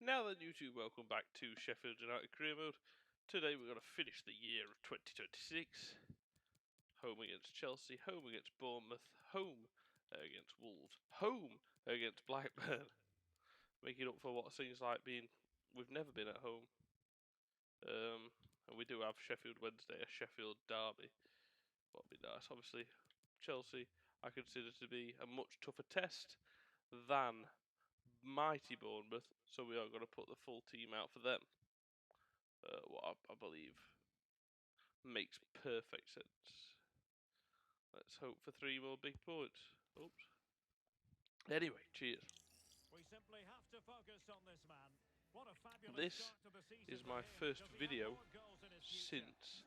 Now then, YouTube, welcome back to Sheffield United Career Mode. Today we're going to finish the year of 2026. Home against Chelsea, home against Bournemouth, home against Wolves, home against Blackburn. Making up for what seems like we've never been at home. And we do have Sheffield Wednesday, a Sheffield derby. That'll be nice. Obviously, Chelsea I consider to be a much tougher test than mighty Bournemouth, so we are going to put the full team out for them. What I believe makes perfect sense. Let's hope for 3 more big points. Oops. Anyway, cheers. We simply have to focus on this man. What a fabulous This start to the season is my first video since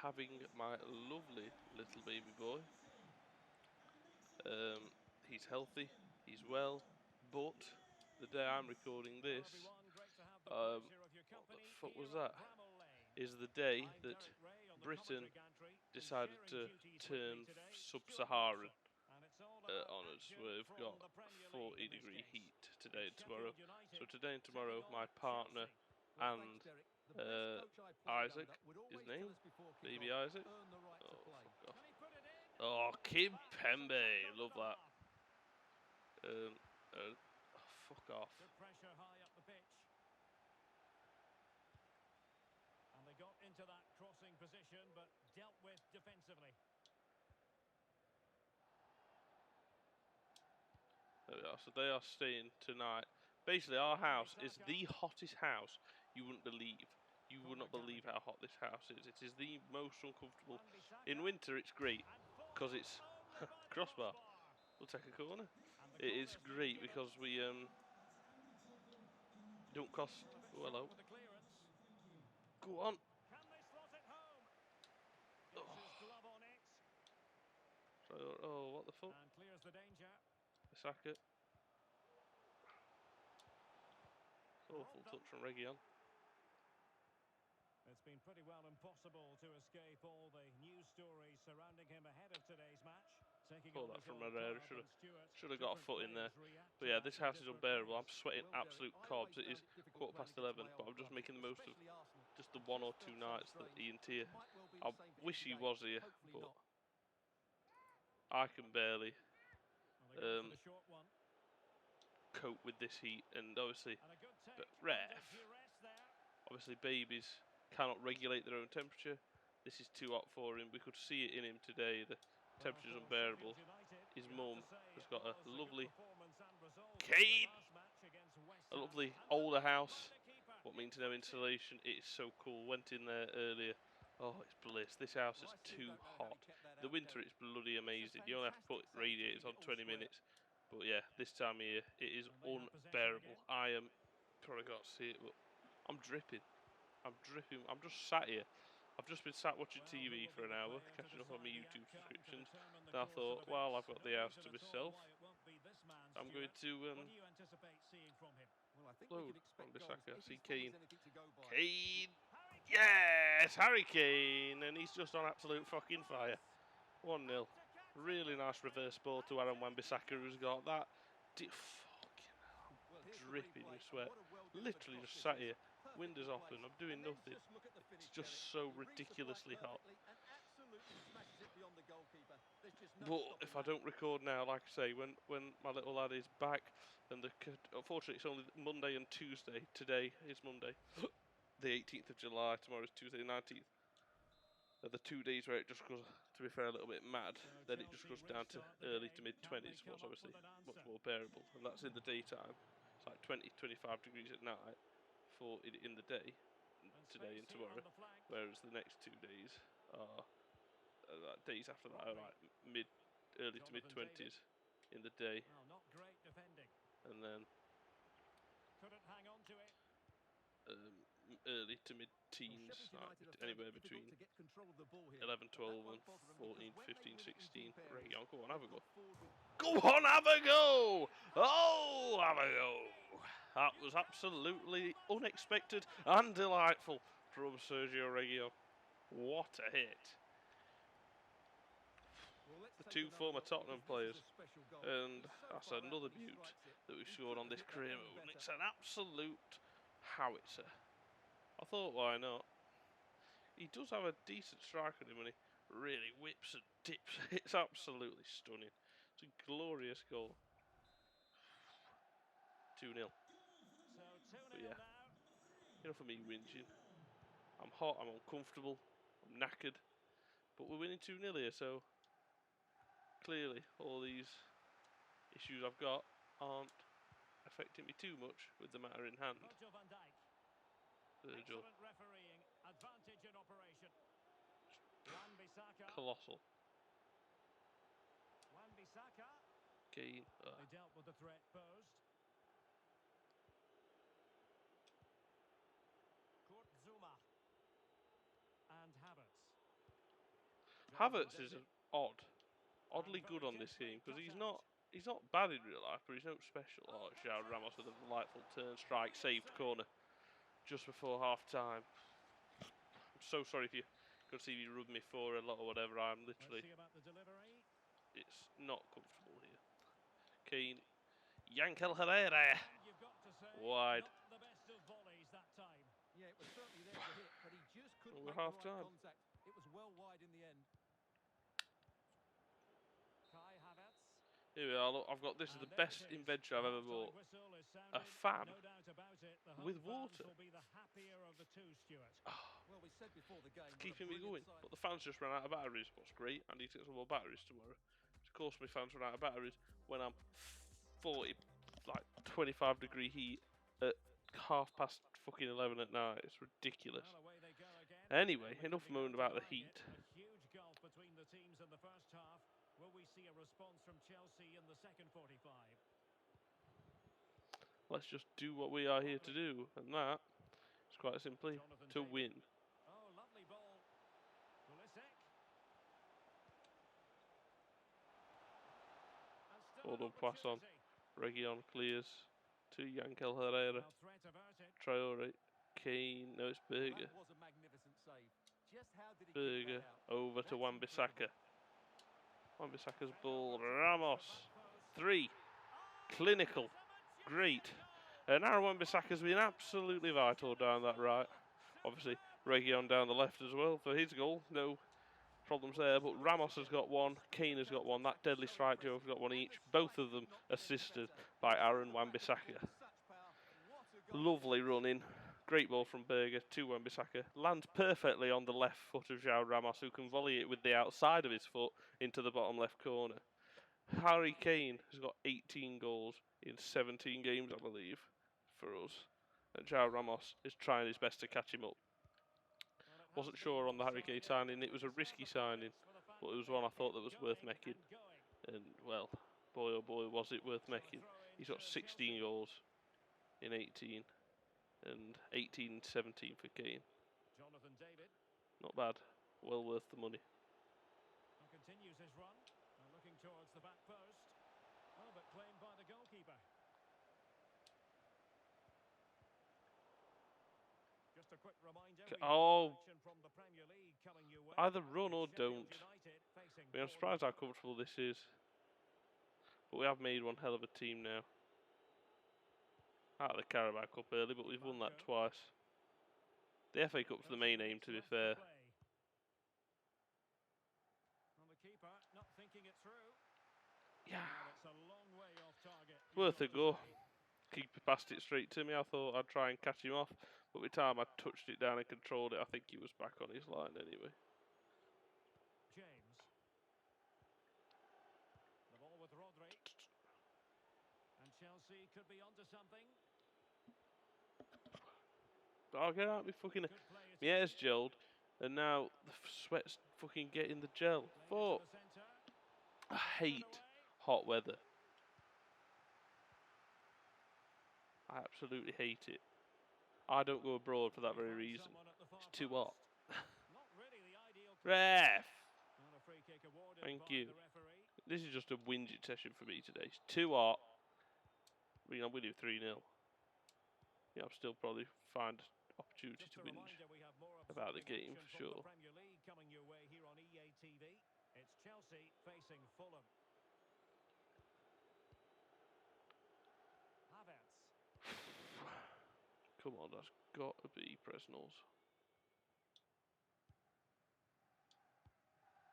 having my lovely little baby boy. He's healthy, he's well, but the day I'm recording this, what the fuck was that? Is the day that Britain decided to turn sub-Saharan on us. We've got 40-degree heat today and tomorrow. So today and tomorrow, my partner and Isaac, his name, baby Isaac. Oh, fuck off. Oh, Kim Pembe, love that. Oh, fuck off. Pressure high up the pitch. And they got into that crossing position, but dealt with defensively. There we are. So they are staying tonight. Basically, our house is the hottest house you wouldn't believe. You would not believe how hot this house is. It is the most uncomfortable. In winter, it's great because it's crossbar. We'll take a corner. It is great because we don't cost. Oh, hello. Go on. Oh, what the fuck? And clears the danger. Saka. Awful touch from Reguilon. It's been pretty well impossible to escape all the news stories surrounding him ahead of today's match. Pull that from Herrera. Should have got a foot in there. But yeah, this house is unbearable. I'm sweating absolute cobs. It is 11:15, but I'm just making the most of just the 1 or 2 nights that Ian's here. I wish he was here, but I can barely cope with this heat. And obviously, but ref, obviously babies cannot regulate their own temperature. This is too hot for him. We could see it in him today. The temperature's unbearable. His mum has got a lovely Kane, a lovely older house. What means no insulation. It is so cool. Went in there earlier. Oh, it's bliss. This house is too hot. The winter, it's bloody amazing. You only have to put radiators on 20 minutes. But yeah, this time of year, it is unbearable. I am, probably can't see it, but I'm dripping. I'm dripping. I'm just sat here. I've just been sat watching TV for an hour, catching up on my YouTube subscriptions. And I thought, well, I've got the house to myself. I'm going to load on Bissaka. I see Kane. Kane! Yes! Harry Kane! And he's just on absolute fucking fire. 1-0. Really nice reverse ball to Aaron Wan-Bissaka, who's got that. Fucking hell. I'm dripping with sweat. Literally just sat here. Windows open. I'm doing nothing. It's just so ridiculously hot. But if I don't record now, like I say, when my little lad is back, and unfortunately it's only Monday and Tuesday. Today is Monday, the 18th of July. Tomorrow is Tuesday, the 19th. The 2 days where it just goes, to be fair, a little bit mad. Then it just goes down to early to mid-20s, what's obviously much more bearable. And that's in the daytime. It's like 20, 25 degrees at night for in the day, today and tomorrow. Whereas the next 2 days are, days after that are like early to mid-20s in the day. And then early to mid-teens, anywhere between 11, 12 and 14, 15, 16. Reguilon, go on, have a go. Go on, have a go! Oh, have a go! That was absolutely unexpected and delightful from Sergio Reguilon. What a hit. the two former Tottenham players. And that's another beaut that we've scored on this career mode. And it's an absolute howitzer. I thought, why not? He does have a decent strike on him when he really whips and dips. It's absolutely stunning. It's a glorious goal. 2-0. But yeah, enough of me whinging. I'm hot, I'm uncomfortable, I'm knackered. But we're winning 2-0 here, so clearly all these issues I've got aren't affecting me too much with the matter in hand. Virgil. Colossal. Kane. They dealt with the threat posed. Zuma and Havertz is oddly good on this team because he's not bad in real life, but he's no special. Oh, João Ramos with a delightful turn strike, saved corner just before half time. I'm so sorry if you could see me rub me for a lot or whatever. I'm literally, it's not comfortable here. Kane, Yankel Herrera, wide. Yeah, it was certainly there to hit, but he just couldn't Over make half the right time. contact. It was well wide in the end. Here we are, look, I've got this is the best invention I've ever bought. A fan with water. Well, we said before the game, It's keeping me going. But the fans just ran out of batteries. What's great, I need to get some more batteries tomorrow. Of course, my fans run out of batteries when I'm 25-degree heat at 11:30 at night. It's ridiculous. Anyway, enough moaning about the heat. A huge gulf between the teams in the first half. Will we see a response from Chelsea in the second 45? Let's just do what we are here to do, and that is quite simply to win. Oh, lovely ball. Well done, Poisson. Region clears to Yankel Herrera. Traore, Kane, no, it's Berger. That was a magnificent save. Just how did he Berger over to Wan-Bissaka. Wan-Bissaka's ball, Ramos. 3. Clinical. Great. And now Wan-Bissaka's been absolutely vital down that right. Obviously, Region down the left as well for his goal. No problems there, but Ramos has got one, Kane has got one, that deadly strike duo have got one each. Both of them assisted by Aaron Wan-Bissaka. Lovely running. Great ball from Berger to Wan-Bissaka. Lands perfectly on the left foot of João Ramos, who can volley it with the outside of his foot into the bottom left corner. Harry Kane has got 18 goals in 17 games, I believe, for us. And João Ramos is trying his best to catch him up. Wasn't sure on the Harry Kane signing. It was a risky signing, but it was one I thought that was worth making. And, well, boy oh boy, was it worth making. He's got 16 goals in 18. And 18-17 for Kane. Not bad. Well worth the money. Continues his run, looking towards the back post. Oh, but claimed by the goalkeeper. Just a quick reminder. From the Premier League coming your way. Either run or don't. I mean, I'm surprised how comfortable this is. But we have made one hell of a team now. Out of the Carabao Cup early, but we've won that twice. The FA Cup's the main aim, to be fair. Yeah. Worth a go. Keeper passed it straight to me. I thought I'd try and catch him off, but by the time I touched it down and controlled it, I think he was back on his line anyway. James. The ball with Rodri. And Chelsea could be onto something. Oh, get out of me fucking... My hair's gelled, and now the sweat's fucking getting the gel. Fuck. I hate hot weather. I absolutely hate it. I don't go abroad for that very reason. It's too hot. Ref! Thank you. This is just a whinging session for me today. It's too hot. I mean, I'm winning 3-0. Yeah, I'll still probably find opportunity to whinge about the game for sure. It's Chelsea Chelsea facing Fulham. Havertz. Come on, that's got to be Presnell's.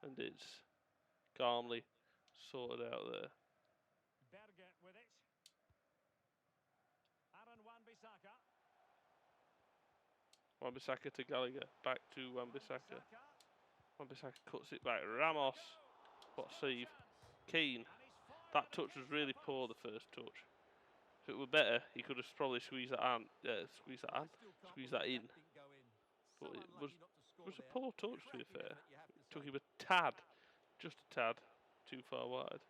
And it's calmly sorted out there. Berger with it. Aaron Wan-Bissaka. Wan-Bissaka to Gallagher, back to Wan-Bissaka. Wan-Bissaka cuts it back. Ramos, what save. Keane, that touch was really poor, the first touch. If it were better, he could have probably squeezed that in. Squeeze that in. But it was a poor touch, to be fair. Took him a tad, just a tad, too far wide.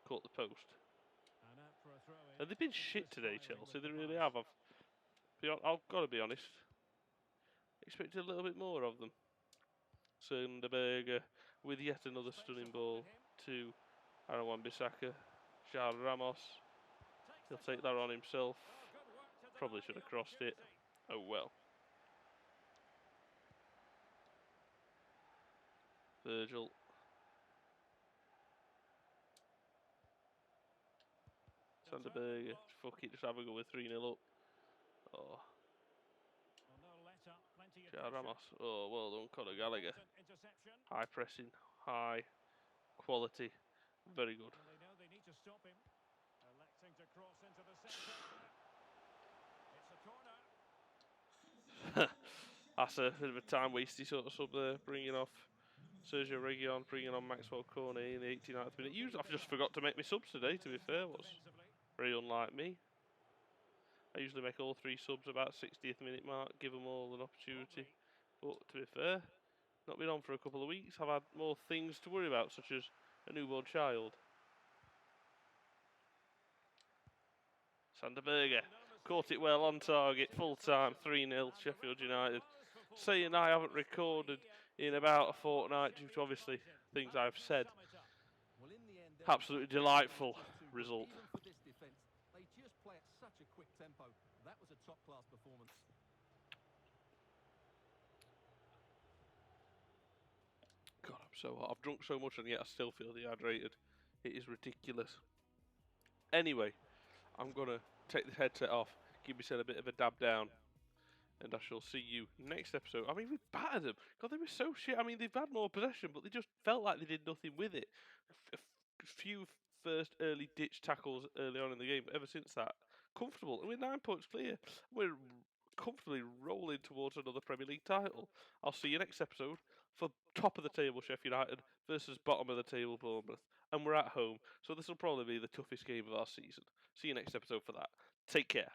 Caught the post. And they've been shit today, Chelsea. They really have. I've got to be honest. Expected a little bit more of them. Sunderberger with yet another stunning ball to Aaron Wan-Bissaka. Charles Ramos. He'll take that on himself. Probably should have crossed it. Oh well. Virgil. Sunderberger. Fuck it, just have a go with 3-0 up. Oh. Charles Ramos. Oh, well done, Conor Gallagher. High pressing, high quality. Very good. Well, they know they need to stop him. Electing to cross into the centre. It's a corner. That's a bit of a time wasty sort of sub there, bringing off Sergio Reguilon, bringing on Maxwell Cornet in the 89th minute. Usually, I've just forgot to make my subs today, to be fair. What's very unlike me. I usually make all 3 subs about 60th minute mark, give them all an opportunity. But to be fair, not been on for a couple of weeks. I've had more things to worry about, such as a newborn child. Sunderberger caught it well on target, full time, 3-0 Sheffield United. Saying I haven't recorded in about a fortnight due to obviously things I've said. Absolutely delightful result. Even for this defence, they just play at such a quick tempo. That was a top-class performance. God, I'm so hot. I've drunk so much and yet I still feel dehydrated. It is ridiculous. Anyway, I'm going to take this headset off, give myself a bit of a dab down, and I shall see you next episode. I mean, we battered them. God, they were so shit. I mean, they've had more possession, but they just felt like they did nothing with it. A few first early ditch tackles early on in the game, but ever since that, comfortable. And we're 9 points clear. We're comfortably rolling towards another Premier League title. I'll see you next episode for top of the table Sheffield United versus bottom of the table Bournemouth. And we're at home, so this will probably be the toughest game of our season. See you next episode for that. Take care.